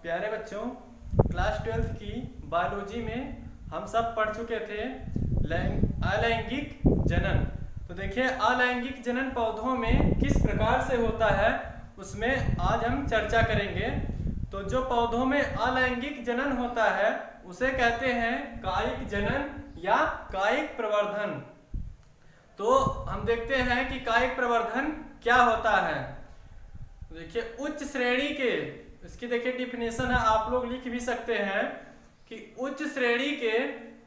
प्यारे बच्चों, class 12th की बायोलॉजी में हम सब पढ़ चुके थे अलैंगिक जनन। तो देखिए अलैंगिक जनन पौधों में किस प्रकार से होता है उसमें आज हम चर्चा करेंगे। तो जो पौधों में अलैंगिक जनन होता है उसे कहते हैं कायिक जनन या कायिक प्रवर्धन। तो हम देखते हैं कि कायिक प्रवर्धन क्या होता है। देखिए उच्च श्रेणी के, इसकी देखिए डिफिनेशन है, आप लोग लिख भी सकते हैं कि उच्च श्रेणी के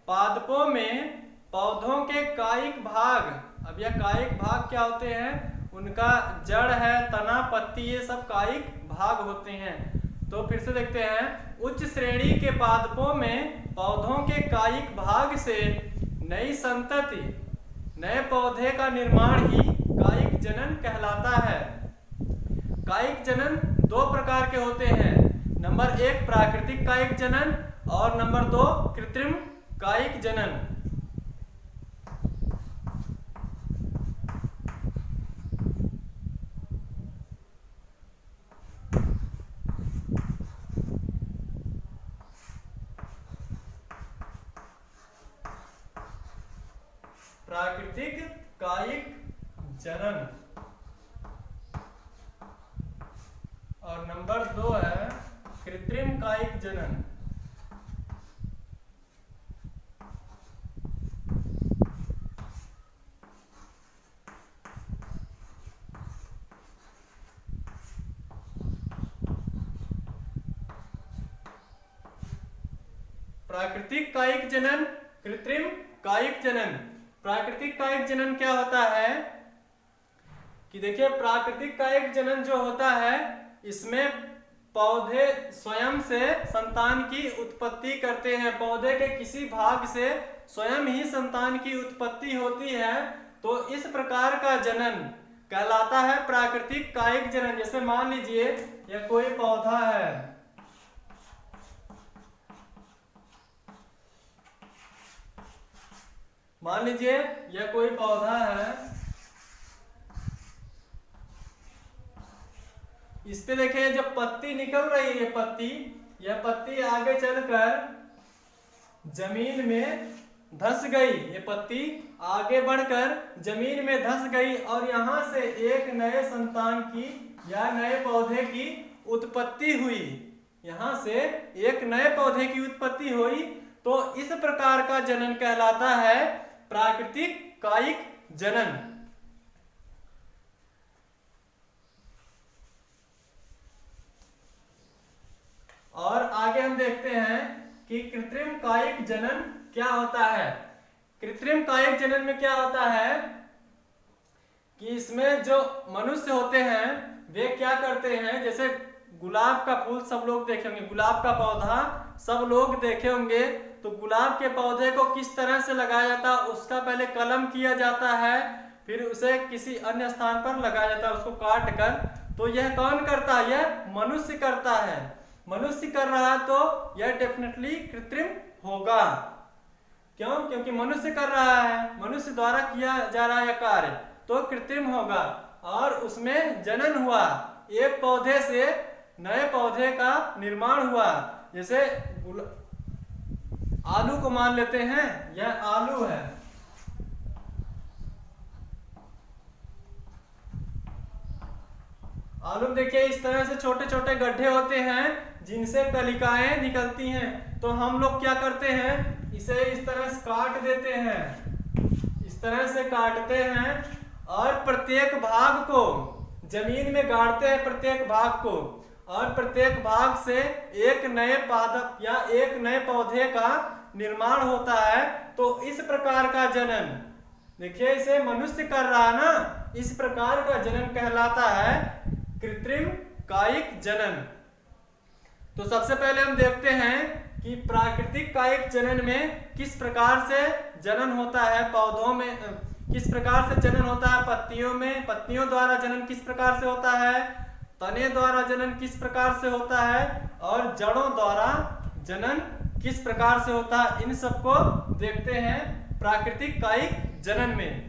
पादपों में पौधों के कायिक भाग, अब यह कायिक भाग क्या होते हैं, उनका जड़ है, तना, पत्ती, ये सब कायिक भाग होते हैं। तो फिर से देखते हैं, उच्च श्रेणी के पादपों में पौधों के कायिक भाग से नई संतति, नए पौधे का निर्माण ही कायिक जनन कहलाता है। कायिक जनन दो प्रकार के होते हैं, नंबर 1 प्राकृतिक कायिक जनन और नंबर 2 कृत्रिम कायिक जनन। प्राकृतिक कायिक जनन और नंबर 2 है कृत्रिम कायिक जनन। प्राकृतिक कायिक जनन, कृत्रिम कायिक जनन। प्राकृतिक कायिक जनन क्या होता है कि देखिए प्राकृतिक कायिक जनन जो होता है इसमें पौधे स्वयं से संतान की उत्पत्ति करते हैं। पौधे के किसी भाग से स्वयं ही संतान की उत्पत्ति होती है, तो इस प्रकार का जनन कहलाता है प्राकृतिक कायिक जनन। जैसे मान लीजिए यह कोई पौधा है, मान लीजिए यह कोई पौधा है, इस पे देखिए जब पत्ती निकल रही है, यह पत्ती आगे चलकर जमीन में धंस गई, ये पत्ती आगे बढ़कर जमीन में धंस गई और यहाँ से एक नए संतान की या नए पौधे की उत्पत्ति हुई। यहाँ से एक नए पौधे की उत्पत्ति हुई, तो इस प्रकार का जनन कहलाता है प्राकृतिक कायिक जनन। और आगे हम देखते हैं कि कृत्रिम कायिक जनन क्या होता है। कृत्रिम कायिक जनन में क्या होता है कि इसमें जो मनुष्य होते हैं वे क्या करते हैं, जैसे गुलाब का फूल सब लोग देखे होंगे, गुलाब का पौधा सब लोग देखे होंगे। तो गुलाब के पौधे को किस तरह से लगाया जाता है, उसका पहले कलम किया जाता है, फिर उसे किसी अन्य स्थान पर लगाया जाता है उसको काट कर। तो यह कौन करता है, यह मनुष्य करता है। मनुष्य कर रहा है तो यह डेफिनेटली कृत्रिम होगा। क्यों? क्योंकि मनुष्य कर रहा है, मनुष्य द्वारा किया जा रहा है कार्य, तो कृत्रिम होगा। और उसमें जनन हुआ, एक पौधे से नए पौधे का निर्माण हुआ। जैसे आलू को मान लेते हैं, यह आलू है, आलू देखिए इस तरह से छोटे छोटे गड्ढे होते हैं जिनसे कलिकाएं निकलती हैं। तो हम लोग क्या करते हैं, इसे इस तरह से काट देते हैं, इस तरह से काटते हैं और प्रत्येक भाग को जमीन में गाड़ते हैं, प्रत्येक भाग को, और प्रत्येक भाग से एक नए पादप या एक नए पौधे का निर्माण होता है। तो इस प्रकार का जनन, देखिए इसे मनुष्य कर रहा है ना, इस प्रकार का जनन कहलाता है कृत्रिम कायिक जनन। तो सबसे पहले हम देखते हैं कि प्राकृतिक कायिक जनन में किस प्रकार से जनन होता है, पौधों में किस प्रकार से जनन होता है, पत्तियों में, पत्तियों द्वारा जनन किस प्रकार से होता है, तने द्वारा जनन किस प्रकार से होता है और जड़ों द्वारा जनन किस प्रकार से होता है। इन सबको देखते हैं प्राकृतिक कायिक जनन में।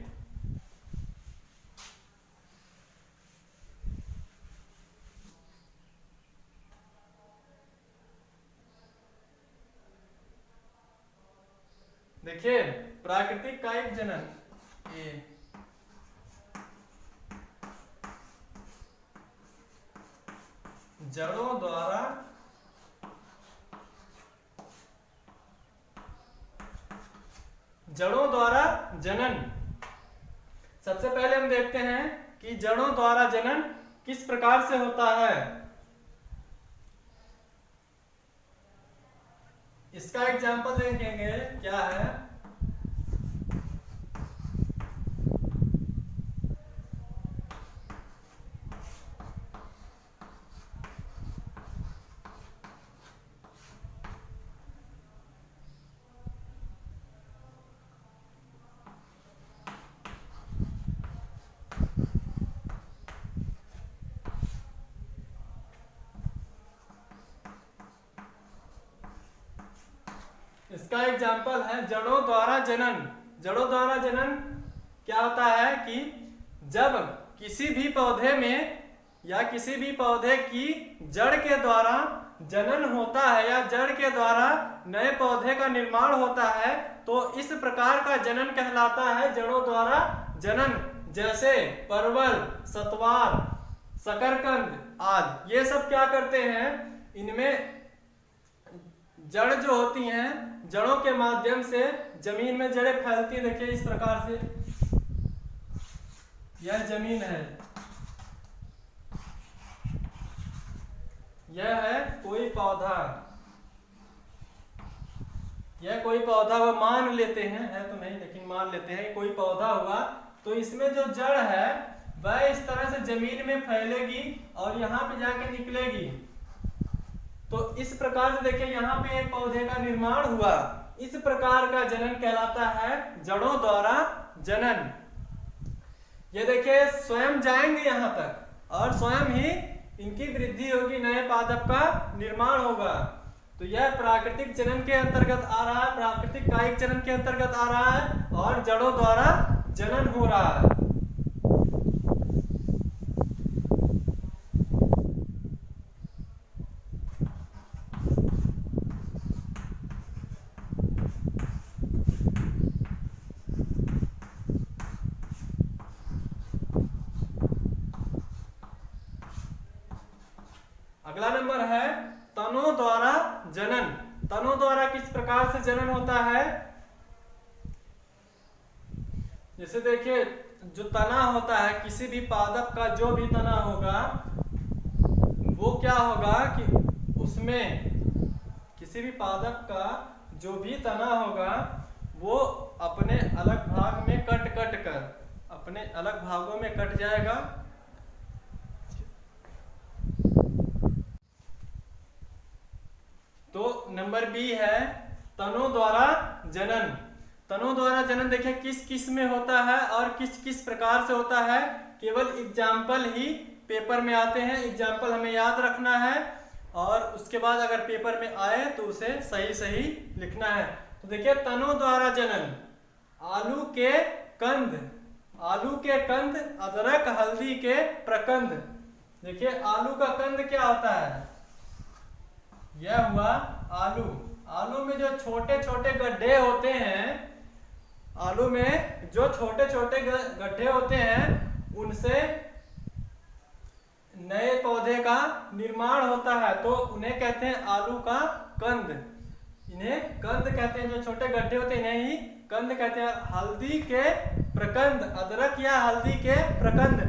देखिए प्राकृतिक कायिक जनन ए, जड़ों द्वारा जनन। सबसे पहले हम देखते हैं कि जड़ों द्वारा जनन किस प्रकार से होता है। इसका एग्जाम्पल देखेंगे क्या है। इसका एग्जाम्पल है जड़ों द्वारा जनन। जड़ों द्वारा जनन क्या होता है कि जब किसी भी पौधे में या किसी भी पौधे की जड़ के द्वारा जनन होता है या जड़ के द्वारा नए पौधे का निर्माण होता है तो इस प्रकार का जनन कहलाता है जड़ों द्वारा जनन। जैसे परवल, सतवार, शकरकंद आदि ये सब क्या करते हैं, इनमें जड़ जो होती हैं जड़ों के माध्यम से जमीन में जड़ें फैलती है। देखिए इस प्रकार से यह जमीन है, यह है कोई पौधा, यह कोई पौधा वो मान लेते हैं, है तो नहीं लेकिन मान लेते हैं कोई पौधा हुआ। तो इसमें जो जड़ है वह इस तरह से जमीन में फैलेगी और यहाँ पे जाके निकलेगी। तो इस प्रकार से देखिए यहाँ पे एक पौधे का निर्माण हुआ। इस प्रकार का जनन कहलाता है जड़ों द्वारा जनन। ये देखिए स्वयं जाएंगे यहाँ तक और स्वयं ही इनकी वृद्धि होगी, नए पादप का निर्माण होगा। तो यह प्राकृतिक जनन के अंतर्गत आ रहा है, प्राकृतिक कायिक जनन के अंतर्गत आ रहा है और जड़ों द्वारा जनन हो रहा है। अगला नंबर है तनों द्वारा जनन। तनों द्वारा किस प्रकार से जनन होता है। जैसे देखिए जो तना होता है किसी भी पादप का, जो भी तना होगा वो क्या होगा कि उसमें किसी भी पादप का जो भी तना होगा वो अपने अलग भाग में कट कर अपने अलग भागों में कट जाएगा। तो नंबर बी है तनों द्वारा जनन। तनों द्वारा जनन देखिए किस किस में होता है और किस किस प्रकार से होता है, केवल एग्जाम्पल ही पेपर में आते हैं। एग्जाम्पल हमें याद रखना है और उसके बाद अगर पेपर में आए तो उसे सही सही लिखना है। तो देखिए तनों द्वारा जनन, आलू के कंद, आलू के कंद, अदरक हल्दी के प्रकंद। देखिए आलू का कंद क्या होता है, यह हुआ आलू। आलू में जो छोटे छोटे गड्ढे होते हैं, आलू में जो छोटे छोटे गड्ढे होते हैं उनसे नए पौधे का निर्माण होता है तो उन्हें कहते हैं आलू का कंद। इन्हें कंद कहते हैं, जो छोटे गड्ढे होते हैं इन्हें ही कंद कहते हैं। हल्दी के प्रकंद, अदरक या हल्दी के प्रकंद।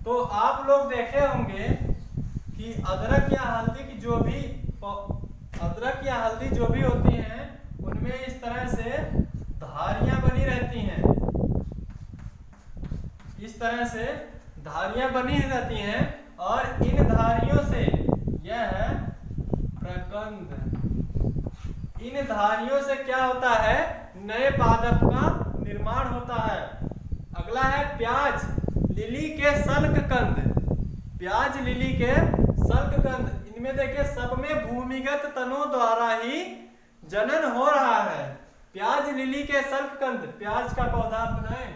तो आप लोग देखे होंगे कि अदरक या हल्दी की जो भी अदरक या हल्दी जो भी होती हैं उनमें इस तरह से धारियां बनी रहती हैं, इस तरह से धारियां बनी रहती हैं और इन धारियों से, यह है प्रकंद, इन धारियों से क्या होता है, नए पादप का निर्माण होता है। अगला है प्याज लिली के सल्ककंद। प्याज लिली के सल्ककंद, इनमें देखिए सब में भूमिगत तनों द्वारा ही जनन हो रहा है। प्याज लिली के सल्ककंद, प्याज का पौधा बनाएं।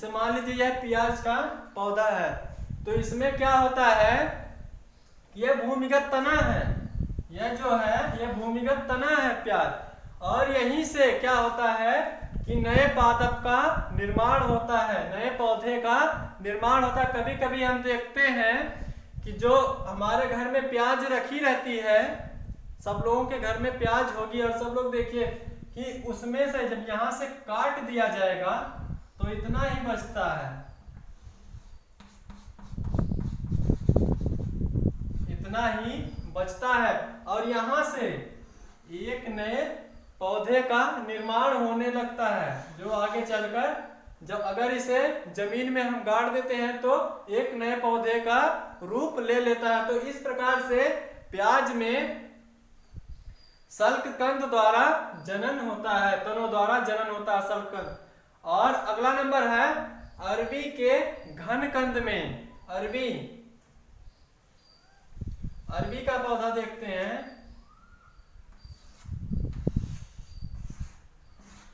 जैसे मान लीजिए यह प्याज का पौधा है, तो इसमें क्या होता है, यह भूमिगत तना है, यह जो है यह भूमिगत तना है प्याज, और यहीं से क्या होता है कि नए पादप का निर्माण होता है, नए पौधे का निर्माण होता है। कभी कभी हम देखते हैं कि जो हमारे घर में प्याज रखी रहती है, सब लोगों के घर में प्याज होगी, और सब लोग देखिए कि उसमें से जब यहाँ से काट दिया जाएगा तो इतना ही बचता है, इतना ही बचता है, और यहाँ से एक नए पौधे का निर्माण होने लगता है, जो आगे चलकर जब अगर इसे जमीन में हम गाड़ देते हैं तो एक नए पौधे का रूप ले लेता है। तो इस प्रकार से प्याज में सल्ककंद द्वारा जनन होता है, तनों द्वारा जनन होता है सल्ककंद। और अगला नंबर है अरबी के घनकंद में। अरबी का पौधा देखते हैं।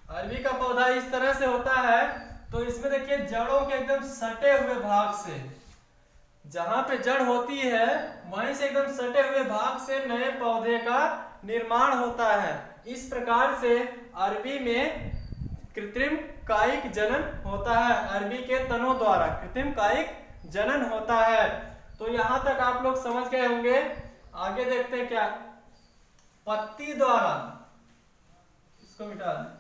अरबी का पौधा इस तरह से होता है, तो इसमें देखिए जड़ों के एकदम सटे हुए भाग से, जहां पे जड़ होती है वहीं से एकदम सटे हुए भाग से नए पौधे का निर्माण होता है। इस प्रकार से अरबी में कृत्रिम कायिक जनन होता है, अरबी के तनों द्वारा कृत्रिम कायिक जनन होता है। तो यहां तक आप लोग समझ गए होंगे। आगे देखते हैं क्या, पत्ती द्वारा, इसको मिटा दें।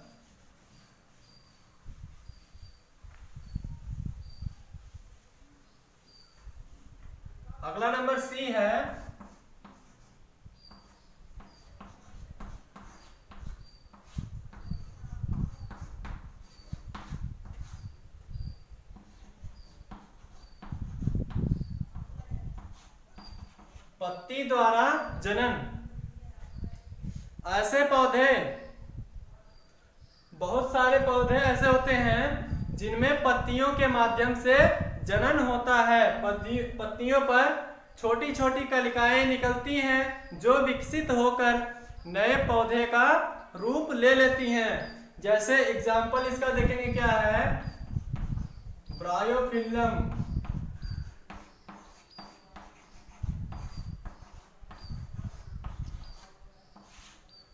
अगला नंबर सी है पत्ती द्वारा जनन। ऐसे पौधे, बहुत सारे पौधे ऐसे होते हैं जिनमें पत्तियों के माध्यम से जनन होता है। पत्तियों पर छोटी छोटी कलिकाएं निकलती हैं जो विकसित होकर नए पौधे का रूप ले लेती हैं। जैसे एग्जाम्पल इसका देखेंगे क्या है, ब्रायोफिल्लम।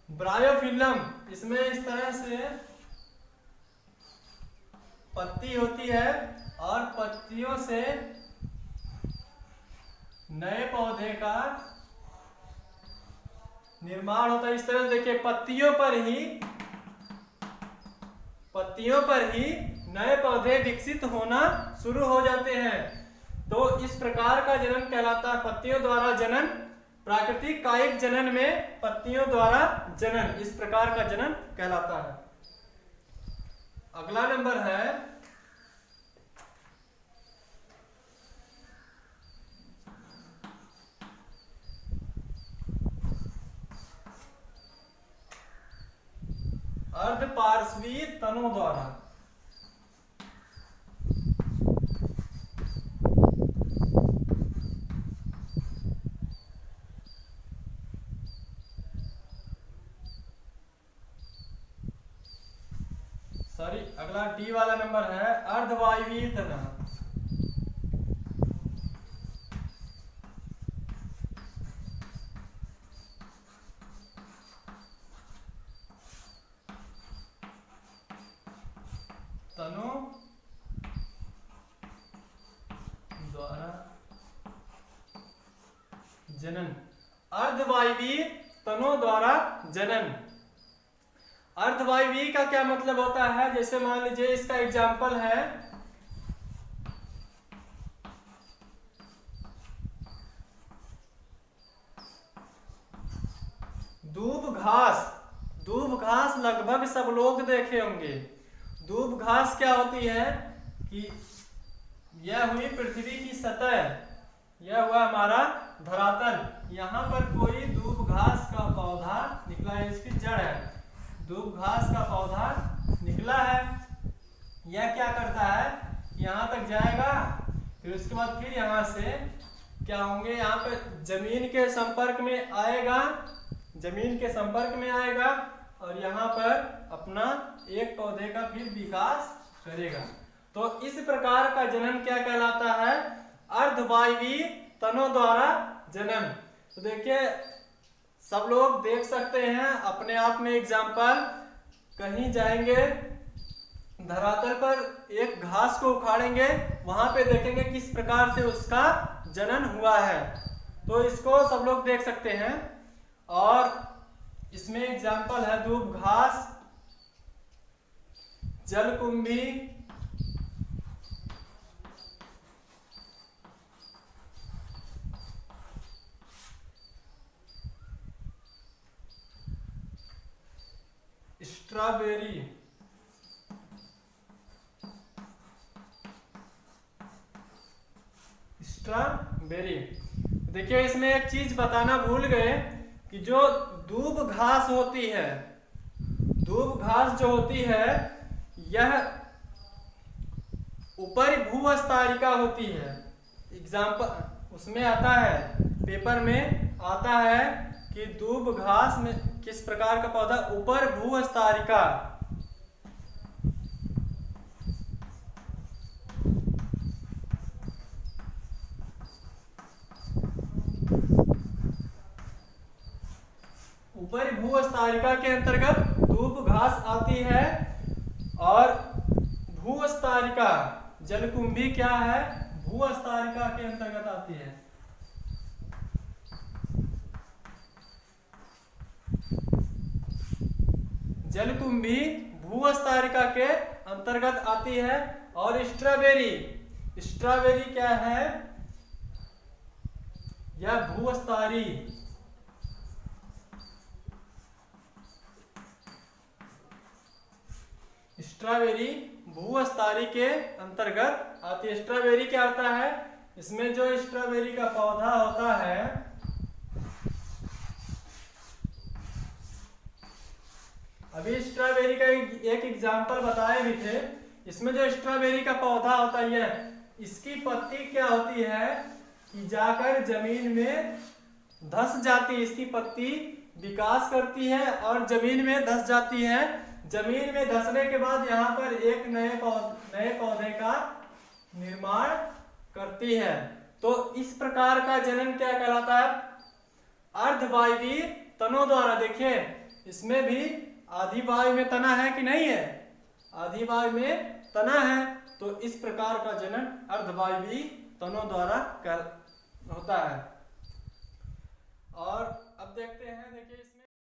ब्रायोफिल्लम इसमें इस तरह से पत्ती होती है और पत्तियों से नए पौधे का निर्माण होता है। इस तरह से देखिए पत्तियों पर ही नए पौधे विकसित होना शुरू हो जाते हैं। तो इस प्रकार का जनन कहलाता है पत्तियों द्वारा जनन। प्राकृतिक कायिक जनन में पत्तियों द्वारा जनन, इस प्रकार का जनन कहलाता है। अगला नंबर है अर्धपार्श्वीय तनों द्वारा। सॉरी, अगला डी वाला नंबर है अर्धवायवीय तना। तनों द्वारा जनन, अर्धवायवीय तनों द्वारा जनन। अर्धवायवीय का क्या मतलब होता है, जैसे मान लीजिए इसका एग्जाम्पल है दूब घास। दूब घास लगभग सब लोग देखे होंगे। दूब घास क्या होती है कि यह हुई पृथ्वी की सतह, यह हुआ हमारा धरातल। यहाँ पर कोई दूब घास का पौधा निकला है, इसकी जड़ है, दूब घास का पौधा निकला है। यह क्या करता है, यहाँ तक जाएगा, फिर उसके बाद फिर यहाँ से क्या होंगे, यहाँ पे जमीन के संपर्क में आएगा, जमीन के संपर्क में आएगा और यहाँ पर अपना एक पौधे का फिर विकास करेगा। तो इस प्रकार का जनन क्या कहलाता है? अर्धवायवीय तनों द्वारा जनन। तो देखिए सब लोग देख सकते हैं अपने आप में एग्जाम्पल, कहीं जाएंगे धरातल पर एक घास को उखाड़ेंगे, वहां पे देखेंगे किस प्रकार से उसका जनन हुआ है। तो इसको सब लोग देख सकते हैं। और इसमें एग्जाम्पल है दूब घास, जलकुंभी, स्ट्रॉबेरी, स्ट्रॉबेरी। देखिए इसमें एक चीज बताना भूल गए कि जो दूब घास होती है, दूब घास जो होती है यह ऊपरी भूस्तरिका होती है। एग्जाम्पल उसमें आता है, पेपर में आता है कि दूब घास में किस प्रकार का पौधा, ऊपर भूस्तरिका। ऊपरी भूस्तरिका के अंतर्गत दूब घास आती है। और भूस्तरिका जलकुंभी क्या है? भूस्तरिका के अंतर्गत आती है। जलकुंभी भूस्तरिका के अंतर्गत आती है। और स्ट्रॉबेरी, स्ट्रॉबेरी क्या है? यह भूस्तरी, स्ट्रॉबेरी भूस्तरी के अंतर्गत आती है। स्ट्रॉबेरी क्या होता है? इसमें जो स्ट्रॉबेरी का पौधा होता है, अभी स्ट्रॉबेरी का एक एग्जाम्पल बताए भी थे। इसमें जो स्ट्रॉबेरी का पौधा होता है, इसकी पत्ती क्या होती है कि जाकर जमीन में धंस जाती है। इसकी पत्ती विकास करती है और जमीन में धंस जाती है। जमीन में धंसने के बाद यहाँ पर एक नए पौधे का निर्माण करती है। तो इस प्रकार का जनन क्या कहलाता है? अर्धवायवीय तनों द्वारा। देखिए इसमें भी आधी वायु में तना है कि नहीं है? आधी वायु में तना है। तो इस प्रकार का जनन अर्धवायवीय तनों द्वारा होता है।